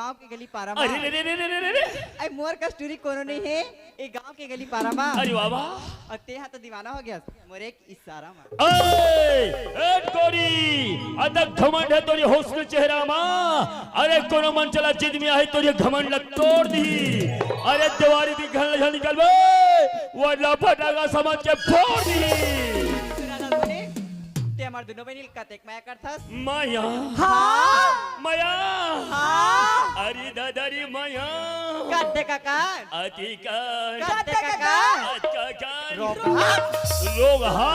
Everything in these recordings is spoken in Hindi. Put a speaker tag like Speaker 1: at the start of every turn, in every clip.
Speaker 1: गांव के गली पारा
Speaker 2: अरे रे रे रे रे रे रे
Speaker 1: आई मोर कस्तूरी कोनो नहीं है ए गांव के गली पारा मा
Speaker 2: अरे बाबा
Speaker 1: और ते हा तो दीवाना हो गया मोर एक इशारा मा
Speaker 2: ए कोरी अदक घमंड है तोरी हुस्न चेहरा मा अरे कोनो मन चला जिद में है तोरी घमंड ल तोड़ दी अरे दीवारी दी घर ले निकल बे वरना फटाका समझ के फोड़ दी
Speaker 1: ते हमार दोनों बहनी कतेक माया करथस
Speaker 2: माया
Speaker 1: हां
Speaker 2: माया
Speaker 1: हां
Speaker 2: अरे दादारी माया
Speaker 1: कते काका
Speaker 2: अधिकार
Speaker 1: कते काका
Speaker 2: अधिकार
Speaker 1: रोगा
Speaker 2: रोगा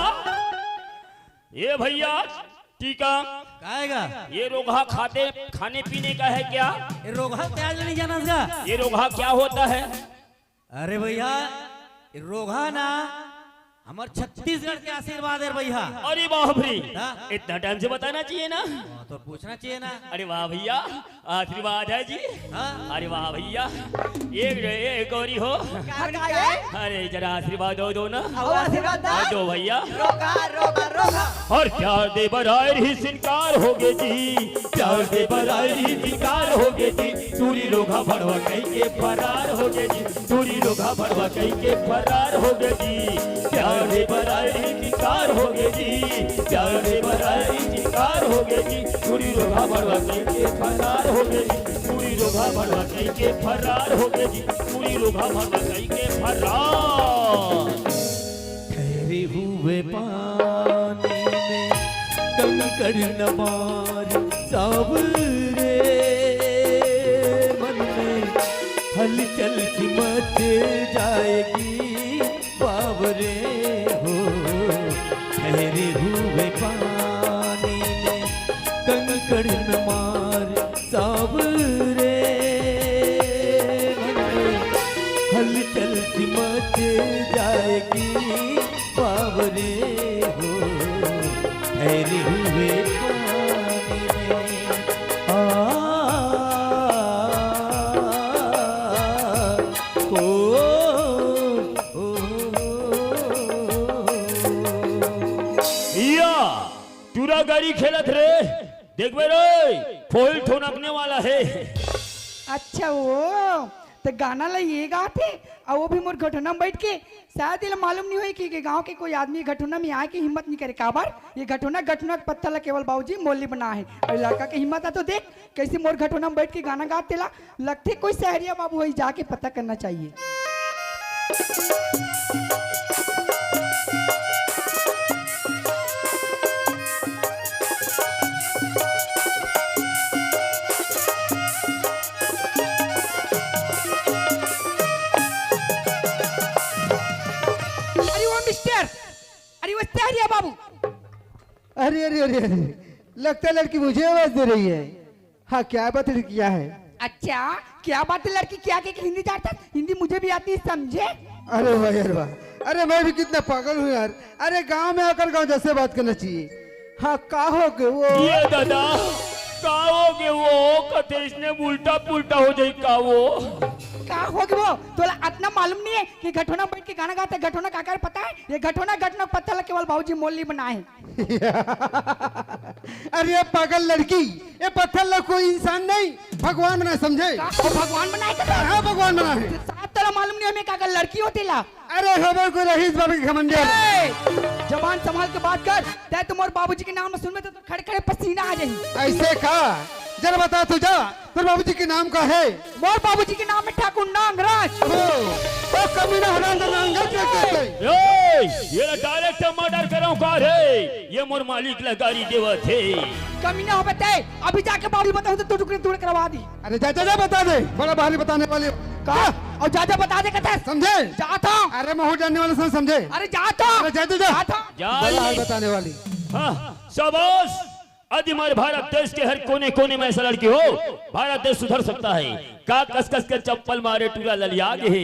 Speaker 2: ये भैया टीका
Speaker 3: काएगा
Speaker 2: ये रोगा खाने पीने का है क्या
Speaker 3: ये रोगा क्या नहीं जाना इसका
Speaker 2: ये रोगा क्या होता है
Speaker 3: अरे भैया ये रोगा ना हमारे छत्तीसगढ़ के आशीर्वाद है भैया
Speaker 2: अरे बाप रे
Speaker 3: हाँ?
Speaker 2: इतना टाइम से बताना चाहिए ना
Speaker 3: तो पूछना चाहिए ना
Speaker 2: अरे वाह भैया आशीर्वाद है जी
Speaker 3: हाँ?
Speaker 2: अरे वाह भैया एक गौरी हो
Speaker 1: काका है
Speaker 2: अरे जरा आशीर्वाद दो ना
Speaker 1: और आशीर्वाद
Speaker 2: दो भैया
Speaker 1: रोगा रोगा रोगा
Speaker 2: और प्यार दे बरायर ही सिनकार होगे जी प्यार दे बरायर ही सिनकार होगे जी चूरी लोगा भरवा कहीं के फरार होगे जी चूरी लोगा भरवा कहीं के फरार होगे जी प्यार दे बरायर ही सिनकार होगे जी प्यार दे बरायर ही सिनकार होगे जी चूरी लोगा भरवा कहीं के फरार होगे जी चूरी लोगा भरवा कहीं के फरार होगे जी चूरी लोगा भरवा कहीं के फरार
Speaker 3: ठहरे हुए पानी में कंकड़ न मार सावरे मन में हलचल सी मच जाएगी बावरे हो ठहरे हुए पानी में कंकड़ न मार सावरे मन में हलचल सी मच जाएगी बावरे हो ठहरे हुए पानी में
Speaker 2: या चूरा गाड़ी खेलत रे देख बे रे फोइल ठोनकने वाला है
Speaker 4: अच्छा वो तो गाना ला ये गाते और वो भी मोर घटना में बैठ के शायद ये मालूम नहीं हुई कि गांव के कोई आदमी घटना में आए की हिम्मत नहीं करे काबर ये घटना का पत्ता ला केवल बाबूजी मोली बना है और लड़का की हिम्मत है तो देख कैसे मोर घटना में बैठ के गाना गाते ला लगते कोई शहरिया बाबू वही जाके पता करना चाहिए। अरे वो शहरिया बाबू
Speaker 5: अरे अरे अरे अरे लगता है लड़की मुझे आवाज दे रही है। हाँ क्या बात है क्या है?
Speaker 4: अच्छा क्या बात है लड़की क्या के हिंदी जानता हिंदी मुझे भी आती है समझे।
Speaker 5: अरे वाह यार वाह अरे मैं भी कितना पागल हूँ यार। अरे गांव में आकर गांव जैसे बात करना चाहिए। हाँ कहोगे वो
Speaker 2: ये दादा काओगे वो कते इसने उल्टा पुल्टा हो जाए का वो
Speaker 4: का होगी वो तोला इतना मालूम नहीं है कि घटना बैठ के गाना गाते घटना का आकार पता है ये घटना पत्थर ला केवल बाबूजी मोली बनाए।
Speaker 5: अरे ये पागल लड़की ये पत्थर ला कोई इंसान नहीं भगवान बना समझे।
Speaker 4: भगवान बनाए
Speaker 5: हाँ भगवान बना है।
Speaker 4: तोला मालूम नहीं हमें का लड़की होती ला।
Speaker 5: अरे खबर को रहीस बाबू की घमंडिया
Speaker 4: जबान संभाल के बात कर ते तुम्हारे बाबूजी के नाम सुन में तो खड़े खड़े पसीना आ जाए।
Speaker 5: ऐसे कहा जरा बता तू जा तेरे बाबूजी के नाम का है?
Speaker 4: मोर बाबूजी के नाम है ठाकुर नांगराज।
Speaker 5: ओ कमीना हराम नांगराज कहते
Speaker 2: ये डायरेक्ट मर्डर करो का रे ये मोर मालिक ला गाड़ी देवा थे
Speaker 4: कमीना हो बते अभी जाके बाबूजी बताऊं तो टुकड़े टुकड़े करवा दी।
Speaker 5: अरे जा जा बता दे बड़ा भारी बताने वाले
Speaker 4: का और जा बता दे कहते
Speaker 5: समझे।
Speaker 4: जाता
Speaker 5: अरे महू जानने वाले समझे।
Speaker 4: अरे जाता
Speaker 5: अरे जा
Speaker 4: जाता
Speaker 5: बड़ा हाल बताने वाली।
Speaker 2: हाँ शाबाश आज हमारे भारत देश के हर कोने कोने में ऐसा लड़की हो भारत देश सुधर सकता है का कस कस कर चप्पल मारे टूरा ललिया गे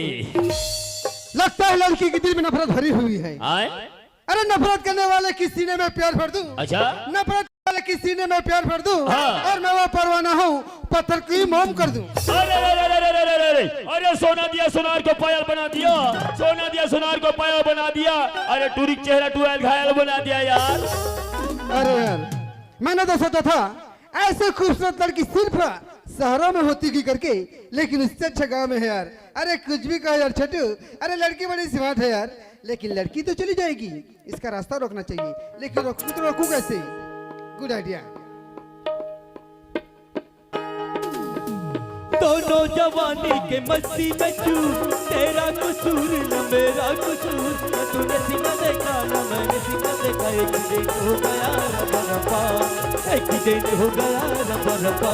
Speaker 5: लगता है लड़की के दिल में नफरत भरी हुई है।
Speaker 2: आए
Speaker 5: अरे नफरत करने वाले की सीने में प्यार भर दूं।
Speaker 2: अच्छा
Speaker 5: नफरत करने वाले की सीने में प्यार भर दूं।
Speaker 2: हाँ।
Speaker 5: और मैं वो परवाना हूँ पत्थर की मोम कर दूं।
Speaker 2: अरे सोना दिया सोनार को पायल बना दिया सोना दिया सोनार को पायल बना दिया अरे टूरी चेहरा टूरल घायल बना दिया यार।
Speaker 5: अरे यार मैंने तो सोचा था ऐसे खूबसूरत लड़की सिर्फ शहरों में होती की करके, लेकिन उससे अच्छा गांव में है यार। अरे कुछ भी कहो यार छोटू, अरे लड़की बड़ी स्मार्ट है यार, लेकिन लड़की तो चली जाएगी, इसका रास्ता रोकना चाहिए, लेकिन रोकूं तो रोकूं कैसे? Good idea.
Speaker 2: दोनों जवानी के मस्ती में चूर, तेरा कसूर न मेरा कसूर, न तूने सीना देखा न मैंने सीना देखा, एक्सीडेंट हो गया रबरपा, एक्सीडेंट हो गया रबरपा,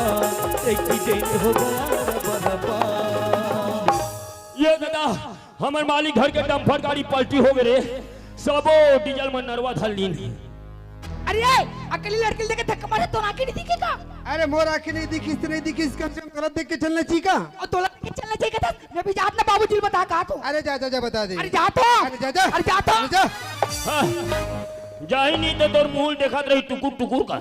Speaker 2: एक्सीडेंट हो गया रबरपा। ये दादा हमार मालिक घर के डंपर गाड़ी पलटी हो गए रे, सबो डीजल में नरवा धलीन।
Speaker 4: अरे अकेली लड़की देखे धक्का मारे तो आंखें नहीं दिखेगा?
Speaker 5: अरे मोर आंखें नहीं दिखी, इससे नहीं दिखी, इसका गलत देख के चलना चाहिए का?
Speaker 4: और तो लड़की चलना चाहिए था। मैं भी जात ना बाबूजी बता कहा तो।
Speaker 5: अरे जा जा जा बता दे।
Speaker 4: अरे जा तो।
Speaker 5: अरे जा जा।
Speaker 4: अरे जा तो।
Speaker 5: अरे जा।
Speaker 2: जाही नहीं तो तोर मुंह देखत रही टुकुर टुकुर का।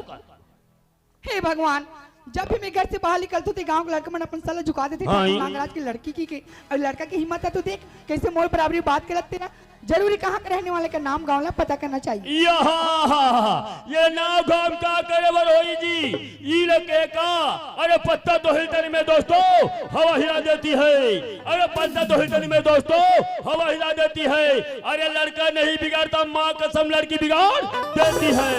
Speaker 4: हे भगवान, जब भी मैं घर से बाहर निकलती थी गांव के लड़के मैंने अपन साला झुका देते
Speaker 2: हाँ,
Speaker 4: थे नागराज की लड़की की और लड़का की हिम्मत है तो देख कैसे मोर बराबरी बात करते ना। जरूरी कहाँ के रहने वाले का नाम गाँव पता करना चाहिए।
Speaker 2: ये नाव गांव का करे बर होई जी, ई लगे का। अरे पत्ता तो हिलतनी में दोस्तों हवा हिला देती है, अरे पत्ता तो हिलतनी में दोस्तों हवा हिला देती है। अरे लड़का नहीं बिगाड़ता, माँ कसम लड़की बिगाड़ देती है।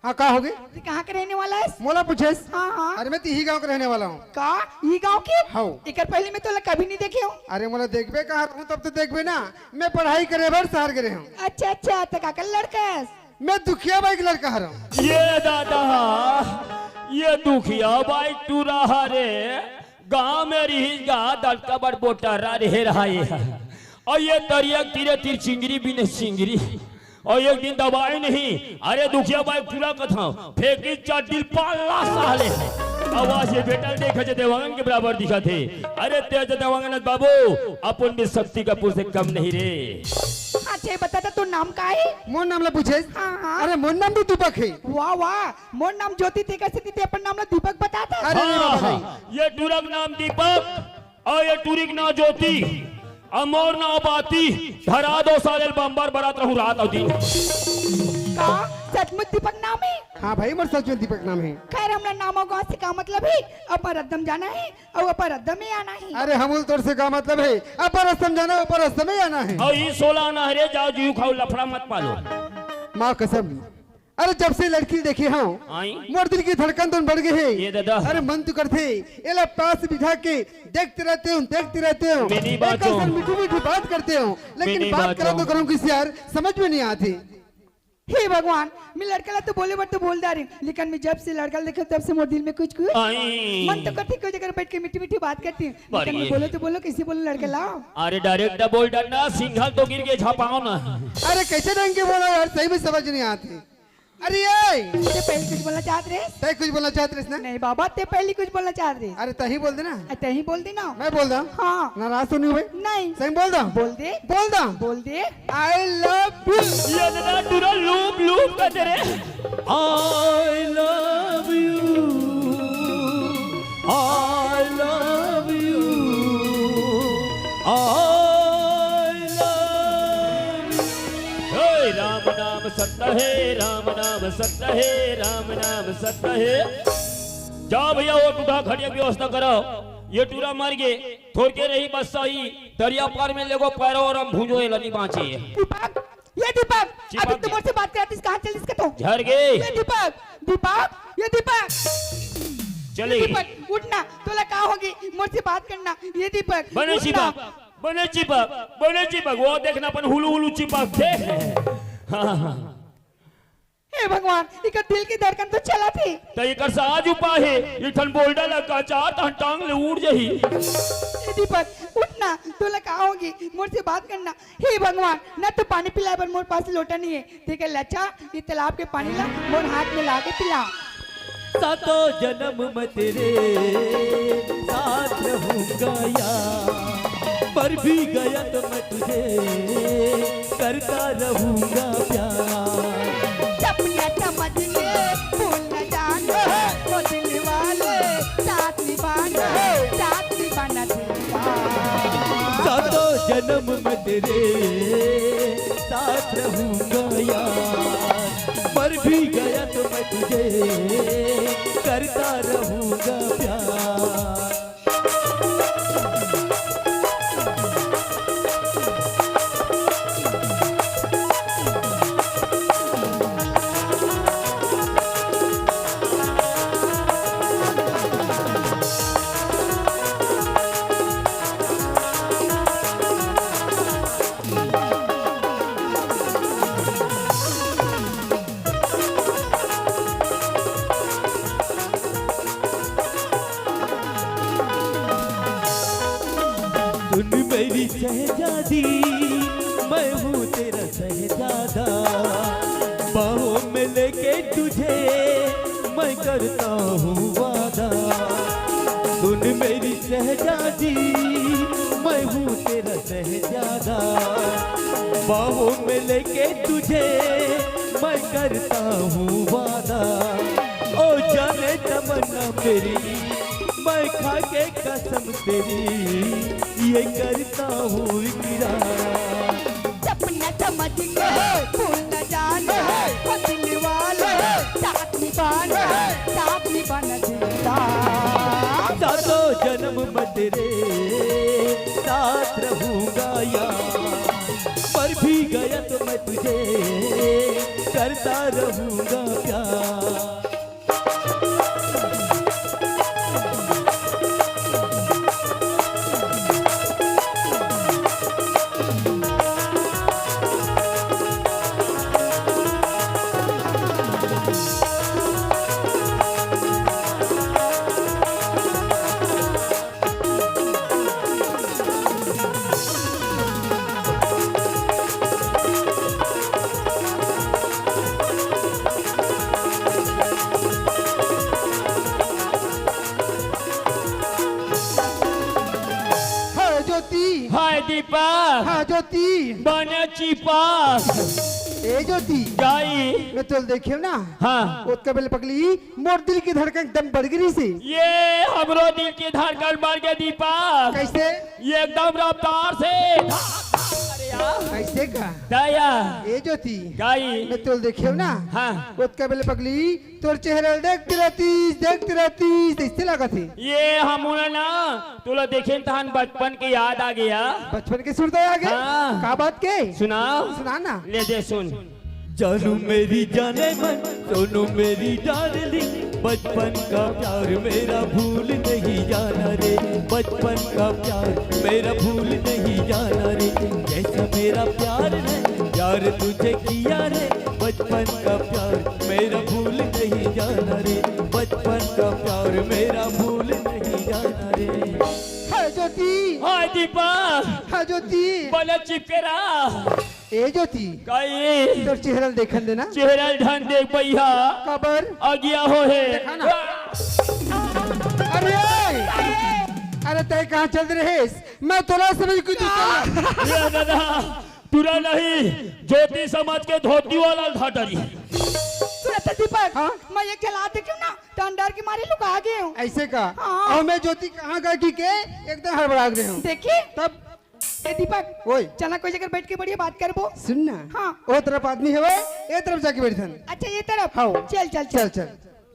Speaker 5: हाँ कहा हो गए?
Speaker 4: कहाँ के रहने वाला है?
Speaker 5: मोला पूछे।
Speaker 4: हाँ हाँ।
Speaker 5: अरे मैं तो यही गांव का रहने वाला हूँ।
Speaker 4: का ये गांव के?
Speaker 5: हाँ।
Speaker 4: एक पहले में तो कभी नहीं देखे हूँ।
Speaker 5: अरे मोला देखबे कहा हूँ, तब तो देखबे ना, मैं पढ़ाई करे बार शहर गए हूँ।
Speaker 4: अच्छा अच्छा, तो का लड़का है?
Speaker 5: मैं दुखिया बाई का लड़का हूँ।
Speaker 2: ये दादा ये दुखिया बाई तू रहा रे, गाँव में रही गा दलका बड़ बोटारा रहे रहा ये। और ये तरिया तीरे तीर चिंगरी भी नहीं चिंगरी, और एक दिन दवाई नहीं। अरे दुखिया बाई पूरा कथा फेंकी चाटिल पाला साले, आवाज ये बेटा देखे देवांगन के बराबर दिखा थे। अरे तेज देवांगन बाबू अपन में शक्ति का पुरुष कम नहीं रे।
Speaker 4: अच्छा बता तो नाम का है?
Speaker 5: मोर नाम ला पूछे।
Speaker 4: हाँ हाँ।
Speaker 5: अरे मोर नाम तो दीपक है।
Speaker 4: वाह वाह, मोर नाम ज्योति थे कैसे थी अपन नाम ला दीपक बताता।
Speaker 5: अरे नहीं बाबा नहीं।
Speaker 2: ये टूरक नाम दीपक और ये टूरिक नाम ज्योति, अमोर ना बाती धरा दो साले बम्बर बरात रहूं रात और दिन।
Speaker 4: का सचमुच दीपक नाम है?
Speaker 5: हाँ भाई मोर सच में दीपक नाम है।
Speaker 4: खैर हमरा नाम गाँव से का मतलब है, अपर अद्दम जाना है और अपर अद्दम में आना है।
Speaker 5: अरे हम तोर से का मतलब है, अपर असम जाना ऊपर असम में आना है।
Speaker 2: और ये 16 ना रे, जाओ जीव खाओ लफड़ा मत पालो।
Speaker 5: माँ कसम, अरे जब से लड़की देखे हाँ मोर दिल की धड़कन तो बढ़ गई है।
Speaker 2: ये दादा
Speaker 5: अरे मन तो करते एला पास बिठा के देखते रहते हो
Speaker 2: मेरी बात हो,
Speaker 5: मीठी मीठी बात करते हो, लेकिन
Speaker 2: मेरी
Speaker 5: बात
Speaker 2: बात
Speaker 5: करो
Speaker 2: हो।
Speaker 5: तो करूँ किसी यार समझ में नहीं आती।
Speaker 4: हे भगवान, मैं लड़का तो बोले बट तो बोल दा रही, लेकिन मैं जब से लड़का देखे तब से मोर दिल में कुछ मन तो करती कोई जगह बैठ के मीठी मीठी बात करती हूँ, लेकिन मैं बोलो तो बोलो कैसे बोलो लड़का लाओ।
Speaker 2: अरे डायरेक्ट बोल डालना, सिंघल तो गिर के झापाओ ना।
Speaker 5: अरे कैसे ढंग के बोला यार, सही में समझ नहीं आती। अरे ये
Speaker 4: ते पहले कुछ बोलना चाहते रहे?
Speaker 5: तय कुछ बोलना चाहते रहे ना?
Speaker 4: नहीं बाबा, ते पहले कुछ बोलना चाहते रहे।
Speaker 5: अरे तही बोल देना।
Speaker 4: ते ही बोल देना।
Speaker 5: मैं बोल रहा
Speaker 4: हाँ।
Speaker 5: नाराज तो नहीं हुए?
Speaker 4: नहीं।
Speaker 5: सही बोल रहा
Speaker 4: बोल दे।
Speaker 5: बोल रहा
Speaker 4: बोल दे।
Speaker 5: I love you.
Speaker 2: ये दादा टूरा लूप लूप का तेरे I love you, I love you, I हे राम नाम सत्य है, राम नाम सत्य है, राम नाम सत्य है। जाओ भैया वो टूटा खड़िया की व्यवस्था करो, ये टूरा मर गए थोड़ के रही बस सही दरिया पार में लेगो पैरो और हम भूजो लनी बाँचे।
Speaker 4: दीपक, ये दीपक, अभी तुम मुझसे बात करती कहाँ चल इसका तो?
Speaker 2: झर गए।
Speaker 4: ये दीपक, दीपक, ये दीपक,
Speaker 2: चलेगी।
Speaker 4: दीपक उठना, तोला क्या होगी मुझसे बात करना। ये दीपक
Speaker 2: बने चिपक, बने चिपक, बने चिपक, वो देखना अपन हुलू हुलू चिपक थे।
Speaker 4: हे भगवान, इका दिल की धड़कन तो चला थी।
Speaker 2: तो इकर साज उपाय है, इठन बोल्डा लगा चाट टांग ले उड़ जही।
Speaker 4: ये दीपक उठना, तोला क्या होगी मुझसे बात करना। हे भगवान, न तो पानी पिलाए पर मोर पास लोटा नहीं है, ठीक है लच्चा ये तालाब के पानी ला मोर हाथ में ला के पिला।
Speaker 2: सातों जन्म में तेरे साथ रहूंगा यार, पर भी गया तो मैं तुझे करता रहूंगा प्यार।
Speaker 4: सपना समझ ले भूल न जाना, वो दिल वाले साथ निभाना, साथ निभाना दिलवा।
Speaker 2: सातों जन्म में तेरे साथ रहूंगा यार, मर भी गया तो मैं तुझे करता रहूंगा प्यार। सुन मेरी शहजादी, मैं हूँ तेरा शहजादा, बाहों में लेके तुझे मैं करता हूँ वादा। सुन मेरी शहजादी, मैं हूँ तेरा शहजादा, बाहों में लेके तुझे मैं करता हूँ वादा। ओ जाने तमन्ना मेरी, मैं खा के कसम तेरी ये करता हूँ इकरार।
Speaker 4: सपना समझ के भूल न जाना, वो दिल वाले साथ निभाना जिंदा।
Speaker 2: सातों जन्म में तेरे साथ रहूंगा यार, मर भी गया तो मैं तुझे करता रहूंगा प्यार। हाय दीपा,
Speaker 5: हाँ ज्योति,
Speaker 2: बने चिपा
Speaker 5: ए ज्योति,
Speaker 2: गाई
Speaker 5: मैं तो देखियो ना,
Speaker 2: हाँ
Speaker 5: उसका बेल पकली मोर दिल की धड़कन एकदम बढ़ गई से।
Speaker 2: ये हमरो दिल की धड़कन बढ़ गई दीपा।
Speaker 5: कैसे?
Speaker 2: ये एकदम रफ्तार से। अरे यार
Speaker 5: कैसे का?
Speaker 2: दया
Speaker 5: ए ज्योति,
Speaker 2: गाई
Speaker 5: मैं तो देखियो ना,
Speaker 2: हाँ
Speaker 5: उसका बेल पकली तोर चेहरा देखती रहती ऐसे लगा थे।
Speaker 2: ये हमने ना तुला देखे तहन बचपन की याद आ गया।
Speaker 5: बचपन के सुरता आ गए।
Speaker 2: हाँ।
Speaker 5: का बात के?
Speaker 2: सुनाओ
Speaker 5: सुना ना।
Speaker 2: ले दे सुन। जानू मेरी जाने मन, सोनू मेरी डार्लिंग, बचपन का प्यार मेरा भूल नहीं जाना रे, बचपन का प्यार मेरा भूल नहीं जाना रे। जैसा मेरा प्यार है प्यार तुझे किया रे, बचपन का प्यार मेरा भूल नहीं जाना रे, बचपन का प्यार मेरा भूल नहीं जाना रे।
Speaker 5: हाय ज्योति,
Speaker 2: हाय दीपा,
Speaker 5: हाय ज्योति,
Speaker 2: बना चिपकेरा।
Speaker 5: ए ज्योति,
Speaker 2: काई
Speaker 5: तोर चेहरा देखन देना।
Speaker 2: चेहरा ढन देख भैया,
Speaker 5: खबर
Speaker 2: आ गया हो है।
Speaker 5: देखा ना। अरे अरे तय कहाँ चल रहे? मैं तोरा समझ कुछ
Speaker 2: ये दादा तुरा नहीं, ज्योति समझ के धोती वाला घाटरी।
Speaker 4: सुनता दीपक,
Speaker 5: हाँ?
Speaker 4: मैं एक चला देखूं ना तो अंदर के मारे लुका गए हूँ।
Speaker 5: ऐसे का?
Speaker 4: हाँ।
Speaker 5: और मैं ज्योति कहाँ गई की के एकदम हड़बड़ा गए हूँ।
Speaker 4: देखिए
Speaker 5: तब
Speaker 4: ए दीपक,
Speaker 5: ओए
Speaker 4: चला कोई जगह बैठ के बढ़िया बात करबो।
Speaker 5: सुनना,
Speaker 4: हाँ।
Speaker 5: ओ तरफ आदमी है वो, ए तरफ जाके बैठन।
Speaker 4: अच्छा ये तरफ।
Speaker 5: हाँ।
Speaker 4: चल चल
Speaker 5: चल
Speaker 4: चल।
Speaker 5: चल।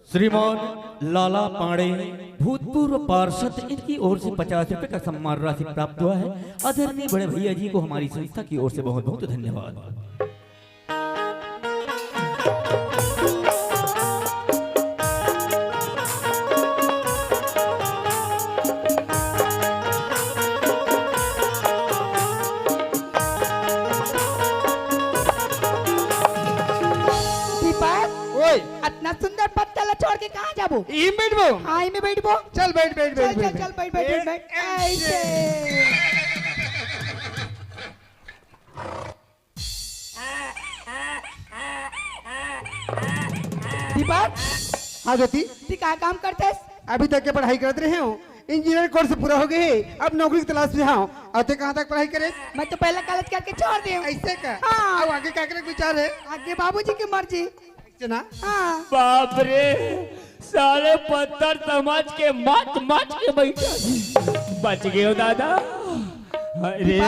Speaker 3: श्रीमान लाला पांडे भूतपूर्व पार्षद, इनकी ओर से 50 रुपए का सम्मान राशि प्राप्त हुआ है। आदरणीय बड़े भैया जी को हमारी संस्था की ओर से बहुत बहुत धन्यवाद।
Speaker 4: दीपक,
Speaker 5: ओए
Speaker 4: इतना सुंदर पत्तल छोड़ के कहाँ जाबो?
Speaker 5: ई बैठबो।
Speaker 4: हाँ में बैठबो।
Speaker 5: चल बैठ बैठ
Speaker 4: चल
Speaker 5: बैठ
Speaker 4: चल
Speaker 5: बैठ
Speaker 4: चल बैठ बैठ बैठ ऐसे। दीपक,
Speaker 5: हाँ ज्योति,
Speaker 4: तू क्या काम करते है?
Speaker 5: अभी तक के पढ़ाई करते रहे हो, इंजीनियर कोर्स पूरा हो गए, अब नौकरी की तलाश में हाँ। आते कहाँ तक पढ़ाई करे?
Speaker 4: मैं तो पहले कॉलेज करके छोड़ दी हूँ।
Speaker 5: ऐसे का?
Speaker 4: हाँ।
Speaker 5: अब आगे क्या करने का विचार है?
Speaker 4: आगे बाबूजी की मर्जी।
Speaker 5: ऐसे ना?
Speaker 4: हाँ।
Speaker 2: बाप रे, साले पत्थर समझ के मच मच के बैठा। बच गए हो दादा, अरे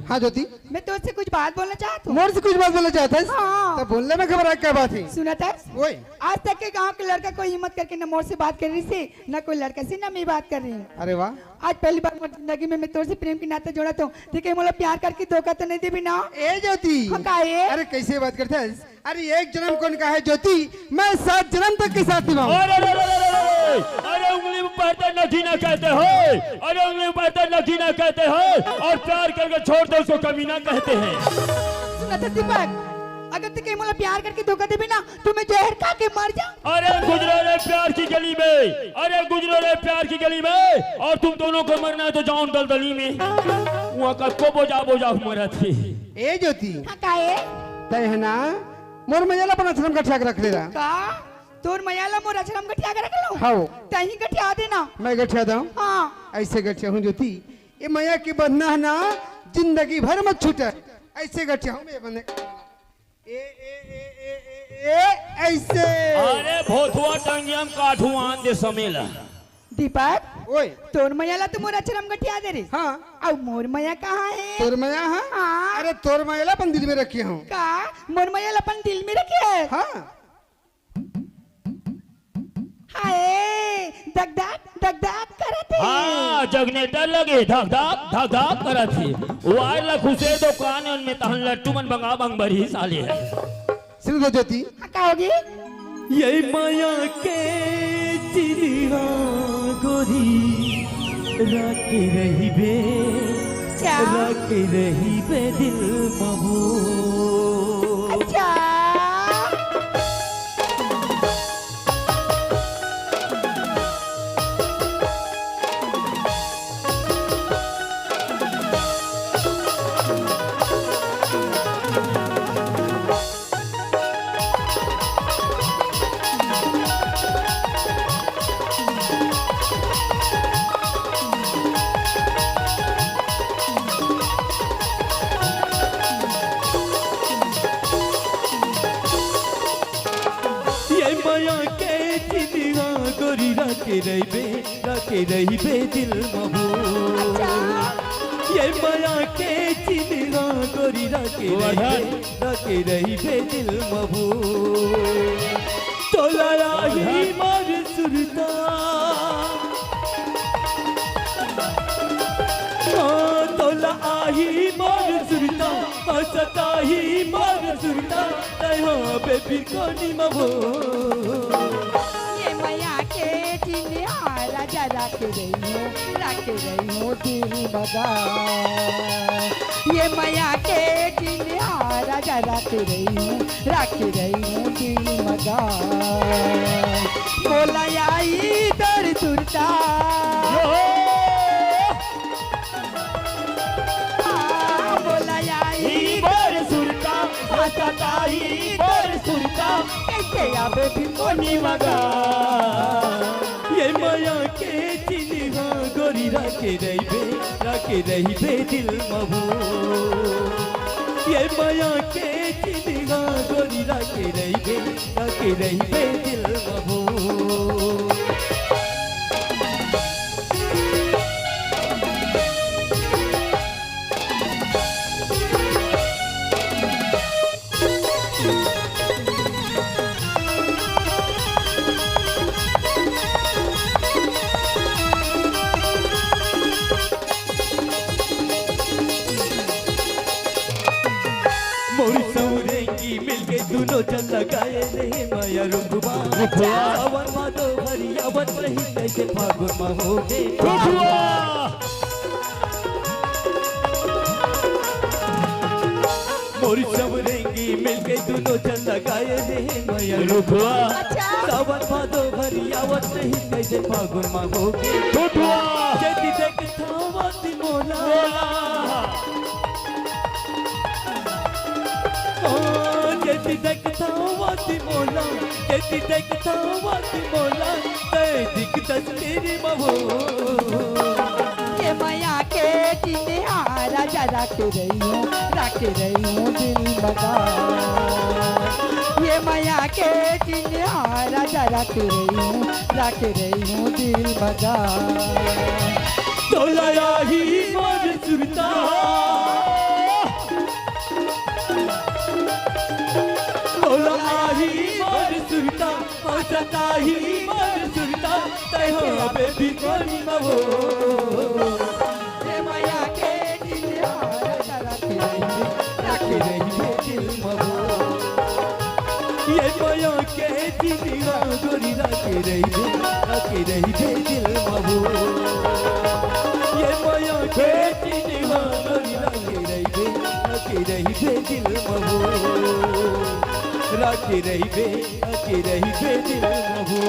Speaker 5: हाँ ज्योति,
Speaker 4: मैं तुझसे कुछ बात बोलना चाहता हूँ।
Speaker 5: मोर से कुछ बात बोलना चाहता है?
Speaker 4: हाँ।
Speaker 5: तो बोलने में घबरा क्या बात है?
Speaker 4: सुना था
Speaker 5: ओए,
Speaker 4: आज तक के गांव के लड़का कोई हिम्मत करके न मोर से बात कर रही थी, न कोई लड़का से न मैं बात कर रही हूँ।
Speaker 5: अरे वाह,
Speaker 4: आज पहली बार मेरी जिंदगी में मैं तुझसे प्रेम की नाता जोड़ा तो ठीक है, मोला प्यार करके धोखा तो नहीं दे भी ना।
Speaker 5: ए ज्योति,
Speaker 4: हाँ, का है?
Speaker 5: अरे कैसे बात करते हैं? अरे एक जन्म कौन का है ज्योति, मैं 7 जन्म तक के साथ निभाऊं।
Speaker 2: अरे उंगली में पड़ते नगीना कहते हो, अरे उंगली में पड़ते नगीना कहते हो, और प्यार करके छोड़ दो उसको कमीना कहते हैं।
Speaker 4: सुना था दीपक, अगर तू कहीं मोला प्यार करके धोखा दे भी ना तो मैं जहर खा के मर जा।
Speaker 2: अरे गुजरो रे प्यार की गली में, अरे गुजरो रे प्यार की गली में, और तुम दोनों को मरना है तो जाओ दलदली में, वहाँ का को बोझा बोझा मरा थी।
Speaker 5: ए ज्योति,
Speaker 4: हाँ, का है?
Speaker 5: तय है ना मोर मजाला अपन अछरम गठिया के रख लेला।
Speaker 4: का तोर मयाला मोर अछरम गठिया के रख लो।
Speaker 5: हाँ,
Speaker 4: तही गठिया देना।
Speaker 5: मैं गठिया दूं?
Speaker 4: हाँ,
Speaker 5: ऐसे गठिया हूँ ज्योति, ये मैया की बंधना है ना, जिंदगी भर मत छूटे। ऐसे गठिया हूँ मैं बंधे। ए ए ए ए ए ए ऐसे।
Speaker 2: अरे भोथुआ टंगियम काठुआन दे समेला।
Speaker 4: दीपक,
Speaker 5: ओए,
Speaker 4: तोर मयाला तो मोर अछरम गठिया दे रे।
Speaker 5: हाँ,
Speaker 4: अब मोर मया कहाँ है?
Speaker 5: तोर मैया हाँ?
Speaker 4: हाँ।
Speaker 5: अरे तोर मैया अपन दिल में रखी हूँ।
Speaker 4: का मोर मयाला अपन दिल में रखे है।
Speaker 5: हाँ,
Speaker 4: हाय, दग दग करते।
Speaker 2: हाँ, जगने डर लगे, धक धक करा थी। वायर लखुसे दुकान उनमें तहन लट्टू मन बंगा बंग बरी साले है।
Speaker 5: सुन दो ज्योति,
Speaker 4: हाँ, का होगी?
Speaker 3: ये माया के चिड़िया गोरी राके रही बे,
Speaker 4: क्या?
Speaker 3: राके रही बे दिल मबू।
Speaker 4: अच्छा,
Speaker 3: राके रही बे दिल मबू। ये माया के चिड़िया गोरी राके रही बे दिल मबू। तोला ही मार सुरता, तोला आही मार सुरता, सता ही मार सुरता, तया बेबी कोनी मबू।
Speaker 4: ये मैया के चिन्ह राजा रख रही हूँ दिल बगा। ये मैया के चिन्ह राजा रख रही हूँ दिल मगा। बोला आई दर सुरता, बोला आई
Speaker 2: बर सुरता, सताही बर सुरता,
Speaker 4: कैसे आबे भी
Speaker 2: कोनी मगा।
Speaker 3: ये माया के चिन्ह गोरी राके रही बे दिल मबू। ये माया के चिन्ह गोरी राके रही बे दिल मबू। दोनों चल लगाए नहीं माया रुखवा, सावन माधो भरिया वन रही कैसे फागुन मा हो गे। मोरी सवरेंगी मिलके दोनों चल लगाए नहीं माया रुखवा, सावन माधो भरिया वन रही कैसे फागुन मा हो गे। जदी देख थावती मोला, जदी देखता वाती मोला, जदी देखता वाती मोला, ते दिख तस्वीर महो।
Speaker 4: ये मैया के चिन्ह राजा रख रही हूँ दिल बगा। ये मैया के चिन्ह राजा रख रही हूँ दिल बगा।
Speaker 3: तोलाया ही मोर सुरता तोलाया ही मोर सुरता हंसता ही मोर सुरता तय हो बेबी कोनी मवो
Speaker 4: हे माया के दिल
Speaker 3: राखे रही दिल मवो ये माया के दिल गोरी राखे रही दिल मवो ये माया के दिल गोरी राखे रही दिल मवो राखे रही दिल मवो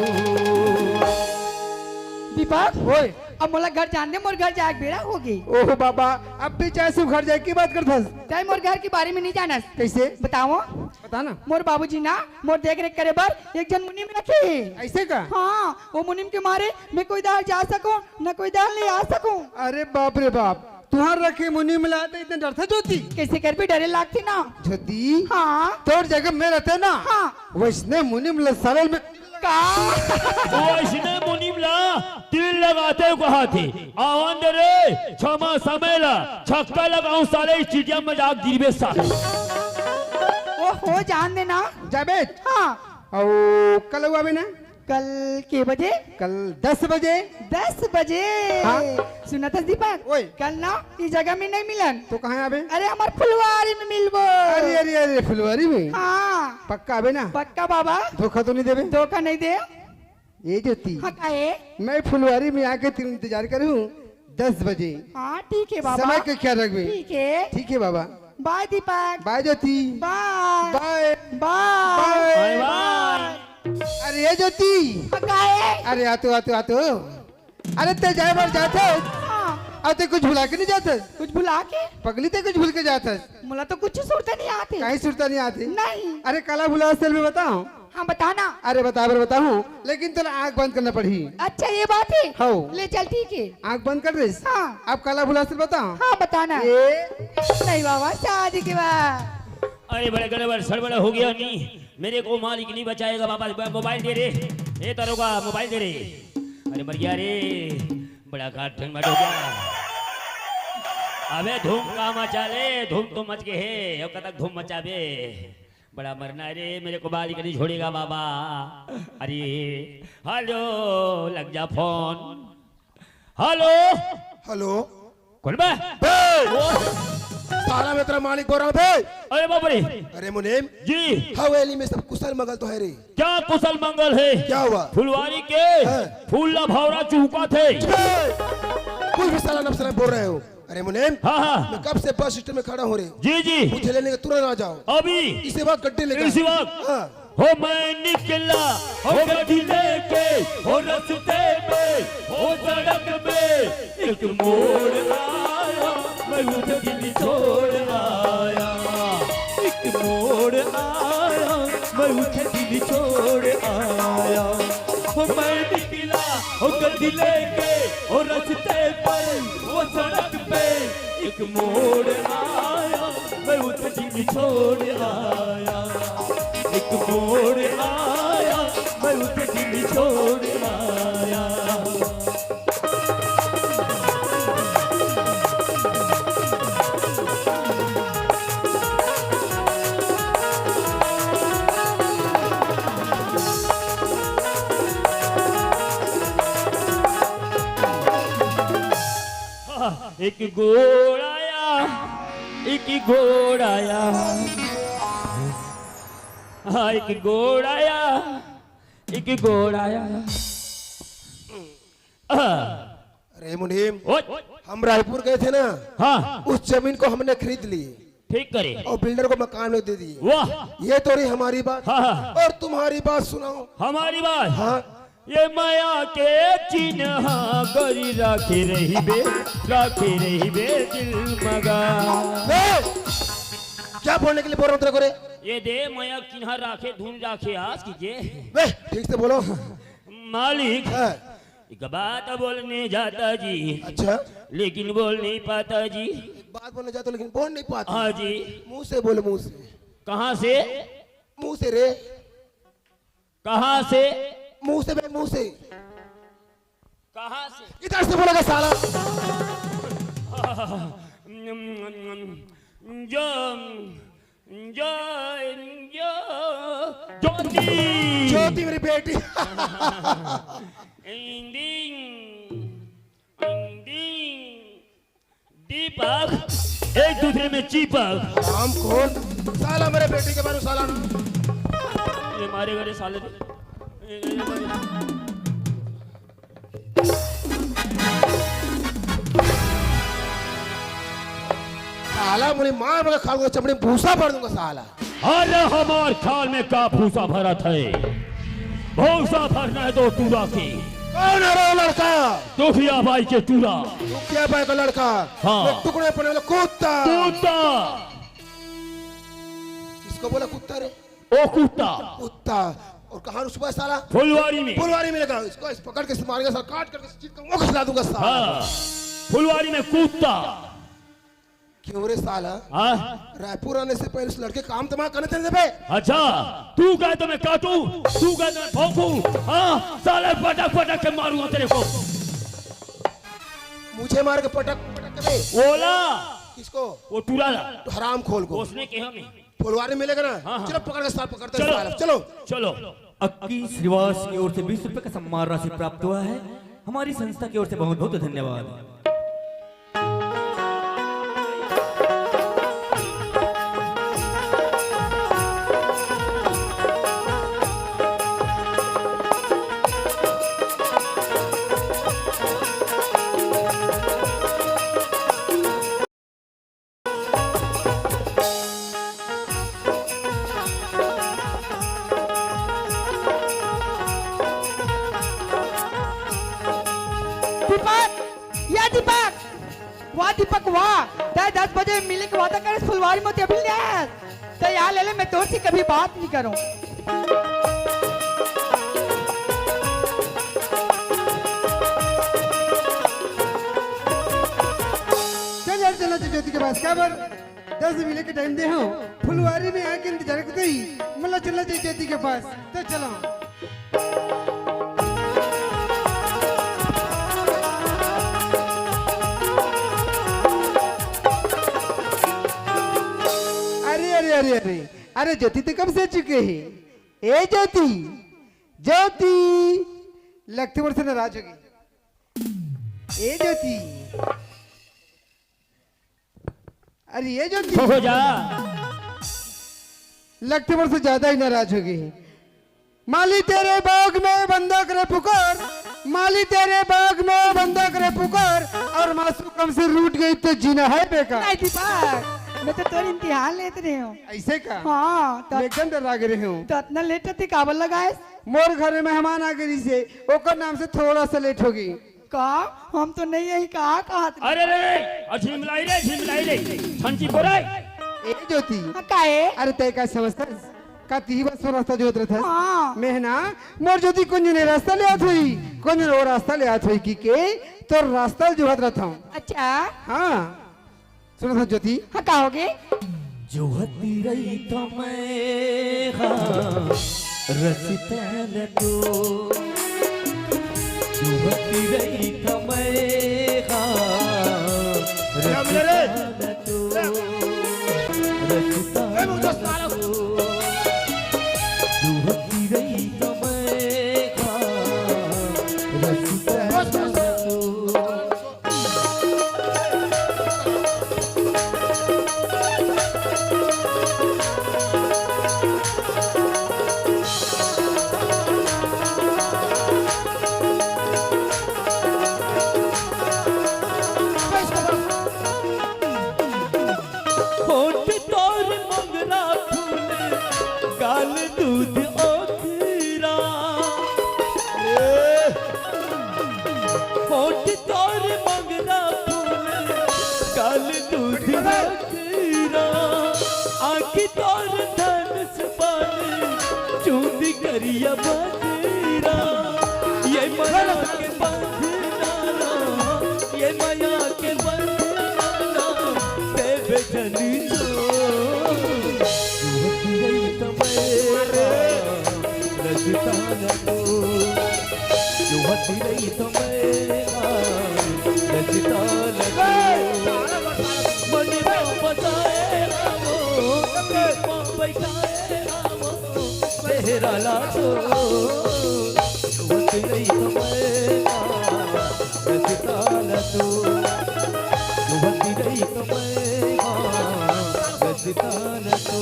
Speaker 4: दीपक
Speaker 5: ओए
Speaker 4: अब मोला घर जान दे, मोर घर जाए बेड़ा होगी।
Speaker 5: ओह बाबा अब भी चाहे सिर्फ घर जाए की बात करथस
Speaker 4: चाहे मोर घर के बारे में नहीं जानस।
Speaker 5: कैसे
Speaker 4: बताओ
Speaker 5: बता ना
Speaker 4: मोर बाबूजी ना मोर देख रेख करे बर एक जन मुनिम रखे।
Speaker 5: ऐसे का
Speaker 4: हाँ वो मुनिम के मारे मैं कोई दाल जा सकूं न कोई दाल ले आ सकूं।
Speaker 5: अरे बाप रे बाप तुहार रखे मुनि मिला तो इतने डर था ज्योति
Speaker 4: कैसे कर भी डरे लागती ना।
Speaker 5: ज्योति
Speaker 4: हाँ
Speaker 5: तोर जगह में रहते ना
Speaker 4: हाँ
Speaker 5: वैसने मुनि मिला सरल में
Speaker 4: का
Speaker 2: वैष्णव मुनिमला तिल लगाते कहा थे आवन दे रे क्षमा समयला छक्का लगाऊं साले चिड़िया मजाक गिरबे साले
Speaker 4: वो हो जान देना।
Speaker 5: जाबेद
Speaker 4: हाँ
Speaker 5: और कल हुआ भी ना
Speaker 4: कल के बजे
Speaker 5: कल 10 बजे
Speaker 4: 10 बजे।
Speaker 5: हाँ?
Speaker 4: सुना था दीपक
Speaker 5: ओए।
Speaker 4: कल ना इस जगह में नहीं मिलन।
Speaker 5: तो कहाँ आबे
Speaker 4: अरे हमार फुलवारी में मिलबो।
Speaker 5: अरे अरे अरे फुलवारी में
Speaker 4: हाँ
Speaker 5: पक्का आबे ना
Speaker 4: पक्का बाबा
Speaker 5: धोखा तो नहीं देबे
Speaker 4: धोखा नहीं दे।
Speaker 5: ये ज्योति
Speaker 4: हाँ काहे।
Speaker 5: मैं फुलवारी में आके तेरा इंतजार करूँ 10 बजे
Speaker 4: हाँ ठीक है बाबा
Speaker 5: समय का ख्याल रखबे
Speaker 4: ठीक है।
Speaker 5: ठीक है बाबा
Speaker 4: bye Deepak
Speaker 5: bye Jyoti
Speaker 4: bye
Speaker 5: bye
Speaker 4: bye
Speaker 2: bye bye.
Speaker 5: अरे ये ज्योति
Speaker 4: हाँ, काहे।
Speaker 5: अरे आतो अरे ते जाए बार जाते
Speaker 4: हाँ
Speaker 5: आते कुछ भुला के नहीं जाते
Speaker 4: कुछ भुला के
Speaker 5: पगली ते कुछ भूल के जाते
Speaker 4: मुला तो कुछ सुरता नहीं आते।
Speaker 5: कहीं सुरता नहीं आती
Speaker 4: नहीं।
Speaker 5: अरे काला भुला सेल में बताओ
Speaker 4: हाँ बताना।
Speaker 5: अरे बताऊं लेकिन तेरा आँख बंद करना पड़ी
Speaker 4: अच्छा ये बात है।
Speaker 5: हाँ।
Speaker 4: ले चल ठीक है।
Speaker 5: आँख बंद कर रही
Speaker 4: हाँ।
Speaker 5: अब काला भुला सेल बताओ
Speaker 4: हाँ बताना।
Speaker 5: ये
Speaker 4: नहीं बाबा शादी के बाद।
Speaker 2: अरे बड़े गड़बड़ सड़बड़ हो गया नहीं मेरे को मालिक नहीं बचाएगा बाबा मोबाइल दे रे ए तरोगा मोबाइल दे रे अरे मर गया रे बड़ा घाट ठंड हो गया अबे धूम का मचा ले धूम तो मच के है अब तक धूम मचाबे बड़ा मरना रे मेरे को मालिक नहीं छोड़ेगा बाबा अरे हेलो लग जा फोन हेलो
Speaker 6: हेलो
Speaker 2: कौन बा
Speaker 6: साला मैं तेरा मालिक बोल रहा हूँ भाई।
Speaker 2: अरे बाप रे
Speaker 6: अरे मुनीम
Speaker 2: जी
Speaker 6: हवेली में सब कुशल मंगल तो है रे
Speaker 2: क्या कुशल मंगल है
Speaker 6: क्या हुआ
Speaker 2: फुलवारी के
Speaker 6: हाँ।
Speaker 2: फूल भौरा चूका थे
Speaker 6: कुछ भी साला नफसरा बोल रहे हो। अरे मुनीम
Speaker 2: हाँ हाँ
Speaker 6: मैं कब से बस स्टैंड में खड़ा हो रहे हूँ
Speaker 2: जी जी
Speaker 6: मुझे लेने के तुरंत आ जाओ
Speaker 2: अभी
Speaker 6: इसी वक्त गड्ढे लेकर
Speaker 2: इसी वक्त
Speaker 6: हाँ
Speaker 2: हो मैं निकला हो गड्डी लेके हो रास्ते में हो सड़क में एक मोड़ आया मैं उसे दिल छोड़ आया
Speaker 3: एक मोड़ आया मैं उसे दिल छोड़ आया
Speaker 2: हो मैं निकला हो गड्डी लेके हो रास्ते पर वो सड़क पे एक मोड़ आया मैं उसे दिल छोड़ आया एक मोड़ आया मैं उसे दिल छोड़ आया एक घोड़ाया एक घोड़ाया हाँ एक घोड़ाया एक घोड़ाया
Speaker 6: अरे मुनीम
Speaker 2: ओ
Speaker 6: हम रायपुर गए थे ना
Speaker 2: हाँ
Speaker 6: उस जमीन को हमने खरीद ली
Speaker 2: ठीक करे
Speaker 6: और बिल्डर को मकान दे दिए।
Speaker 2: वाह
Speaker 6: ये तो रही हमारी बात
Speaker 2: हाँ।
Speaker 6: और तुम्हारी बात सुनाओ।
Speaker 2: हमारी बात
Speaker 6: हाँ
Speaker 2: ये माया के चिन्ह गरी राखे रही बे दिल मगा
Speaker 6: क्या बोलने के लिए बोल रहा हूँ तेरे को रे?
Speaker 2: ये दे माया चिन्ह राखे धुन राखे आज कीजिए
Speaker 6: वे, ठीक से बोलो।
Speaker 2: मालिक
Speaker 6: हाँ,
Speaker 2: एक बात बोलने जाता जी
Speaker 6: अच्छा
Speaker 2: लेकिन बोल नहीं पाता जी
Speaker 6: एक बात बोलने जाते हो, लेकिन बोल नहीं पाते।
Speaker 2: हाँ जी
Speaker 6: मुंह से बोले, मुंह से।
Speaker 2: कहाँ से
Speaker 6: मुंह से रे,
Speaker 2: कहाँ से
Speaker 6: मुंह से बे, मुंह से।
Speaker 2: कहाँ से?
Speaker 6: इधर से बोलेगा साला।
Speaker 2: जो जो जो ज्योति
Speaker 6: ज्योति मेरी बेटी।
Speaker 2: दीपक एक दूसरे में चीपक।
Speaker 6: राम खोल साला मेरे बेटी के बारे में साला।
Speaker 2: ये मारे गए साले।
Speaker 6: साला मुझे मार मगर खाल चमड़ी भूसा भर दूंगा साला।
Speaker 2: अरे हमार खाल में का भूसा भरा था? भूसा भरना है तो टूरा की।
Speaker 6: कौन है वो लड़का?
Speaker 2: दुखिया भाई के टूरा।
Speaker 6: दुखिया भाई का लड़का?
Speaker 2: हाँ।
Speaker 6: वो टुकड़े पड़ने वाला कुत्ता।
Speaker 2: कुत्ता।
Speaker 6: किसको बोला कुत्ता रे?
Speaker 2: ओ कुत्ता।
Speaker 6: कुत्ता। और कहाँ रुसवा साला?
Speaker 2: फुलवारी में।
Speaker 6: फुलवारी में लगा। इसको इस पकड़ के मारेगा साला, काट करके चीर का मुंह खिला दूंगा साला।
Speaker 2: हाँ। फुलवारी में कुत्ता।
Speaker 6: क्यों रे साला?
Speaker 2: हाँ?
Speaker 6: रायपुर आने से पहले उस लड़के काम तमाम करने थे बे।
Speaker 2: अच्छा तू कहे तो मैं काटू, तू कहे तो मैं भौंकू। हाँ साले पटक पटक के मारूंगा तेरे को।
Speaker 6: मुझे मार के पटक पटक के बे।
Speaker 2: ओला
Speaker 6: किसको?
Speaker 2: वो टूरा
Speaker 6: हराम खोल को।
Speaker 2: उसने कहा मैं
Speaker 6: फुलवारी मिलेगा ना।
Speaker 2: हाँ।
Speaker 6: चलो पकड़ के साथ पकड़ते हैं
Speaker 2: चलो
Speaker 6: साला। चलो
Speaker 2: चलो।
Speaker 3: अक्की श्रीवास की ओर से 20 रुपए का सम्मान राशि प्राप्त हुआ है। हमारी संस्था की ओर से बहुत बहुत धन्यवाद।
Speaker 4: दीपक वाह 10 बजे मिलने के वादा करे फुलवारी में अभी तो यहाँ ले ले, मैं तोर से कभी बात नहीं करूं।
Speaker 5: चल यार चलो ज्योति के पास क्या बार 10 मिले के टाइम दे हो। फुलवारी में आके इंतजार करते ही मतलब चलना चाहिए ज्योति के पास। तो चलो अरे अरे अरे ज्योति तो कब से चुके हैं। ए ज्योति ज्योति लगते वर्ष नाराज होगी। ए ज्योति अरे ये ज्योति
Speaker 2: हो जा।
Speaker 5: लगते वर्ष ज्यादा ही नाराज होगी। माली तेरे बाग में बंदा करे पुकार, माली तेरे बाग में बंदा करे पुकार, और मासूम कम से रूठ गई तो जीना है बेकार।
Speaker 4: नहीं दीपक मैं तो तोर इम्तिहान लेते रहे हूँ।
Speaker 5: ऐसे का?
Speaker 4: हाँ
Speaker 5: मैं एकदम डरा गए हूँ।
Speaker 4: तो इतना लेट थी काबल लगाए।
Speaker 5: मोर घर में मेहमान आ गई से ओकर नाम से थोड़ा सा लेट होगी।
Speaker 4: का हम तो नहीं यही कहा
Speaker 2: अरे रे झिमलाई रे छंची बोराई।
Speaker 5: ए ज्योति
Speaker 4: काहे?
Speaker 5: अरे तय का समझता का ती बस रास्ता जो उतरा था।
Speaker 4: हाँ।
Speaker 5: मेहना मोर ज्योति कुंज ने रास्ता ले आत हुई, कुंज वो रास्ता ले आत हुई के तो रास्ता जो हत रहा था।
Speaker 4: अच्छा
Speaker 5: हाँ सुनो था ज्योति।
Speaker 4: हाँ कहोगे?
Speaker 3: जो हती रही तो मैं हाँ रसिता न तो, जो हती रही तो मैं हाँ रसिता न तो, रसिता न तो, जो हती रही तो मैं हाँ रसिता न तो। करिया बंधना ये माया के बंधना, ये माया के बंधना देव जनी जो गई तमेरा रजता न तो, जो होती रही तो मैं रचता लगो मनी बचाए रामो बैठाए रामो मेरा लाडो होती रही तो मैं रचता लगो होती रही तो मैं रचता लगो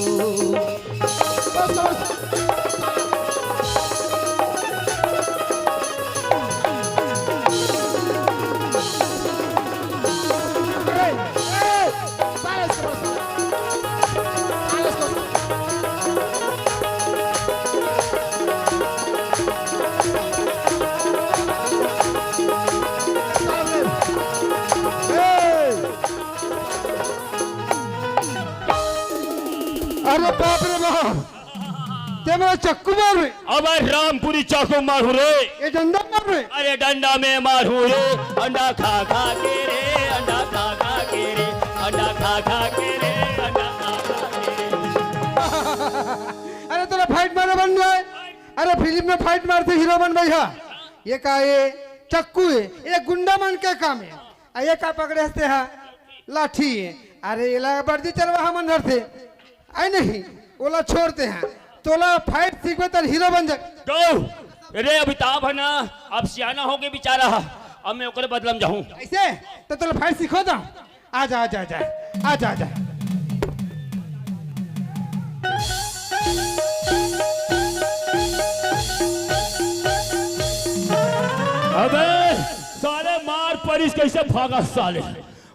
Speaker 5: अरे बाप रे बाप ते मेरा चक्कू मार रहे
Speaker 2: अबे रामपुरी चाकू मारू रे,
Speaker 5: ये डंडा मार रहे
Speaker 2: अरे डंडा में मारू रे, अंडा खा खा के रे, अंडा खा खा के रे, अंडा खा खा के रे, अंडा खा खा के रे।
Speaker 5: अरे तेरा फाइट मारे बन जाए। अरे फिल्म में फाइट मारते हीरो बन भैया, ये का ये चक्कू है, ये गुंडा मन के काम है। ये का पकड़े हंसते हैं लाठी है। अरे ये लगा बर्दी चलवा हम अंदर थे आई नहीं ओला छोड़ते हैं तोला फाइट सीखो तो हीरो बन जाए।
Speaker 2: तो रे अमिताभ है ना, अब सियाना हो गए बेचारा, अब मैं ओकरे बदलम जाऊं।
Speaker 5: ऐसे तो तोला फाइट सीखो था। आजा आजा आजा आजा आजा
Speaker 2: अबे साले मार परिस कैसे भागा साले,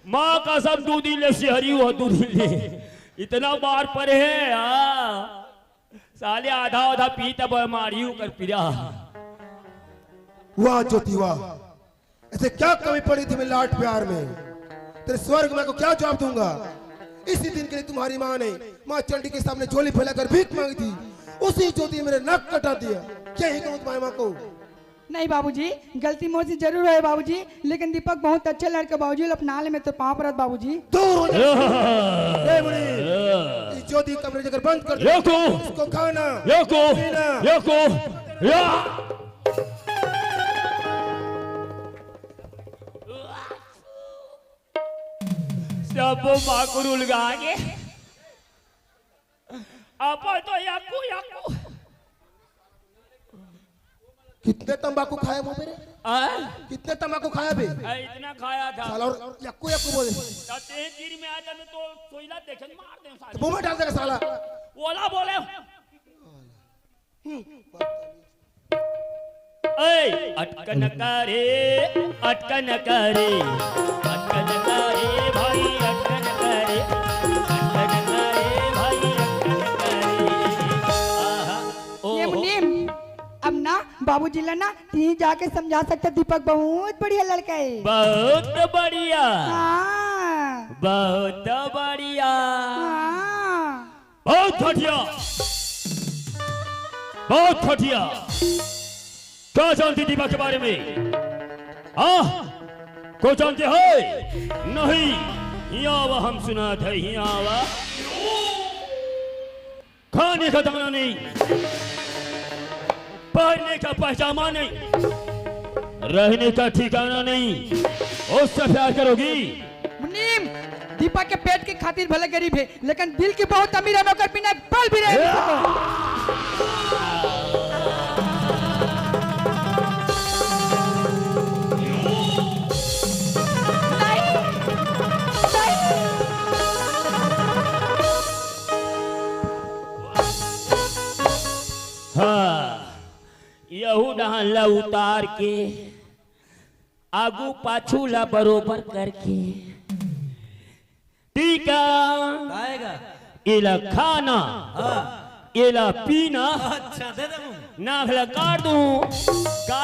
Speaker 2: माँ का सब दूधी ले सिहरी हुआ दूधी ले, इतना मार पड़े है साले आधा आधा पी तब मारी कर पिरा।
Speaker 6: वाह ज्योति वाह, ऐसे क्या कमी पड़ी थी मेरे लाड प्यार में, तेरे स्वर्ग में को क्या जवाब दूंगा। इसी दिन के लिए तुम्हारी माँ ने माँ चंडी के सामने झोली फैलाकर भीख मांगी थी, उसी ज्योति ने मेरे नक कटा दिया। क्या ही कहूँ तुम्हारी माँ को।
Speaker 4: नहीं बाबूजी, गलती मुझसे जरूर है बाबूजी, लेकिन दीपक बहुत अच्छा लड़का बाबूजी, अपना ले में तो पाँव पड़त बाबूजी।
Speaker 6: दूर हो जा इस ज्योति कमरे जगह बंद कर दे, इसको खाना
Speaker 2: सब माकुरुल गागे अपन तो याकू याकू।
Speaker 6: कितने तंबाकू खाया वो मेरे, कितने तंबाकू खाया बे।
Speaker 2: इतना खाया था
Speaker 6: साला और यक्कू यक्कू बोले
Speaker 2: गिर में आ जाने तो सोइला देखे मार दे साले,
Speaker 6: मुंह में डाल देगा साला।
Speaker 2: ओला बोले ऐ अटकन करे अटकन करे अटकन करे भाई अटकन करे अटकन करे भाई अटकन करे। आहा
Speaker 4: ये
Speaker 2: ओ
Speaker 4: मुनीम अब ना बाबूजी ला ना तीन जाके समझा सकते, दीपक बहुत बढ़िया लड़का है।
Speaker 2: बहुत बढ़िया
Speaker 4: हाँ,
Speaker 2: बहुत बढ़िया
Speaker 4: हाँ।
Speaker 2: बहुत घटिया बहुत घटिया। क्या जानती दीपक के बारे में? हाँ को जानते हो? नहीं, यहाँ हम सुना था, यहाँ खाने का दाना नहीं, पहनने का पहचाना नहीं, रहने का ठिकाना नहीं, उससे प्यार करोगी?
Speaker 4: मुनीम दीपक के पेट के खातिर भले गरीब है, लेकिन दिल की बहुत अमीर है, मगर बिना बल भी रहे।
Speaker 2: हाँ यहू डहान ला उतार के आगू पाछू ला बरोबर करके टीका इला खाना इला पीना ना भला काट दूं का